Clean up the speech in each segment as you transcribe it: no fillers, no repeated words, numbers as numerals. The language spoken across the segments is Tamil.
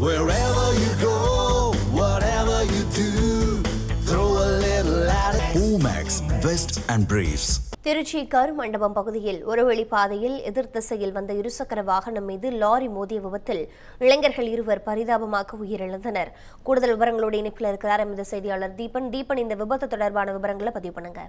Wherever you go, whatever you do, throw a little at it. Omax, Vest and Briefs. Trichy Karumandapam பகுதியில் ஒரு வழிப்பாதையில் எதிர் திசையில் வந்த இருசக்கர வாகனம் மீது லாரி மோதிய விபத்தில் இளைஞர்கள் இருவர் பரிதாபமாக உயிரிழந்தனர். கூடுதல் விவரங்களோடு இணைப்பில் இருக்கிறார் எமது செய்தியாளர் தீபன். இந்த விபத்து தொடர்பான விவரங்களை பதிவு பண்ணுங்க.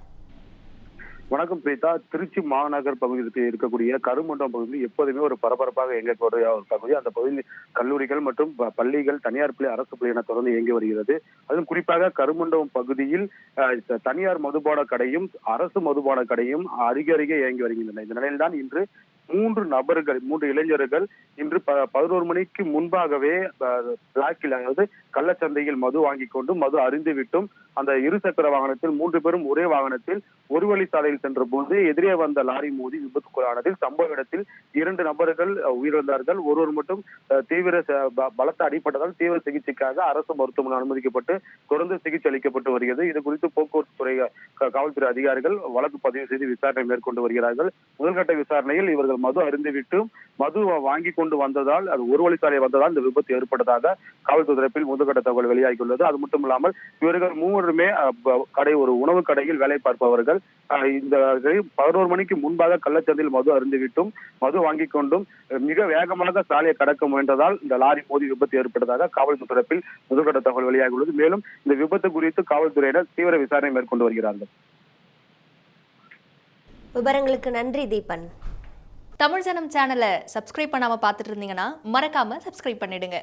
வணக்கம் பிரீதா. திருச்சி மாநகர் பகுதியில் இருக்கக்கூடிய கருமண்டபம் பகுதியில் எப்போதுமே ஒரு பரபரப்பாக இயங்கக்கூடிய ஒரு பகுதி. அந்த பகுதியில் கல்லூரிகள் மற்றும் பள்ளிகள், தனியார் பள்ளி, அரசு பள்ளி என தொடர்ந்து இயங்கி வருகிறது. அதுவும் குறிப்பாக கருமண்டபம் பகுதியில் தனியார் மதுபான கடையும் அரசு மதுபான கடையும் அருகே இயங்கி வருகின்றன. இந்த நிலையில்தான் இன்று மூன்று இளைஞர்கள் இன்று 11 மணிக்கு முன்பாகவே பிளாக்கில், அதாவது கள்ளச்சந்தையில் மது வாங்கி கொண்டு மது அருந்திவிட்டும் அந்த இருசக்கர வாகனத்தில் 3 பேரும் ஒரே வாகனத்தில் ஒரு வழி சாலையில் சென்ற போது எதிரே வந்த லாரி மோதி விபத்துக்குள்ளானதில் சம்பவ இடத்தில் 2 நபர்கள் உயிரிழந்தார்கள். ஒருவர் மட்டும் தீவிர பலத்த அடிப்பட்டதால் தீவிர சிகிச்சைக்காக அரசு மருத்துவமனை அனுமதிக்கப்பட்டு தொடர்ந்து சிகிச்சை அளிக்கப்பட்டு வருகிறது. இது குறித்து போக்குவரத்து துறை காவல்துறை அதிகாரிகள் வழக்கு பதிவு செய்து விசாரணை மேற்கொண்டு வருகிறார்கள். முதல்கட்ட விசாரணையில் இவர்கள் மது அருந்திவிட்டு மது வாங்கி கொண்டு வந்ததால், அது ஒரு வழிசாலை வந்ததால் இந்த விபத்து ஏற்பட்டதாக காவல்துறை தரப்பில் முதல்கட்ட தகவல் வெளியாகியுள்ளது. அது மட்டும் இல்லாமல் இவர்கள் மூவருமே ஒரு உணவு கடையில் வேலை பார்ப்பவர்கள். இந்த 11 மணிக்கு முன்பாக கள்ளச்சந்தையில் மது அருந்திவிட்டும் மது வாங்கி கொண்டும் மிக வேகமாக சாலையை கடக்க முயன்றதால் இந்த லாரி மோதி விபத்து ஏற்பட்டதாக காவல்துறை தரப்பில் முதல்கட்ட தகவல் வெளியாகியுள்ளது. மேலும் இந்த விபத்து குறித்து காவல்துறையினர் தீவிர விசாரணை மேற்கொண்டு வருகிறார்கள். விவரங்களுக்கு நன்றி தீபன். தமிழ் ஜனம் சேனலை சப்ஸ்கிரைப் பண்ணாம பார்த்துட்டு இருந்தீங்கன்னா மறக்காம சப்ஸ்கிரைப் பண்ணிடுங்க.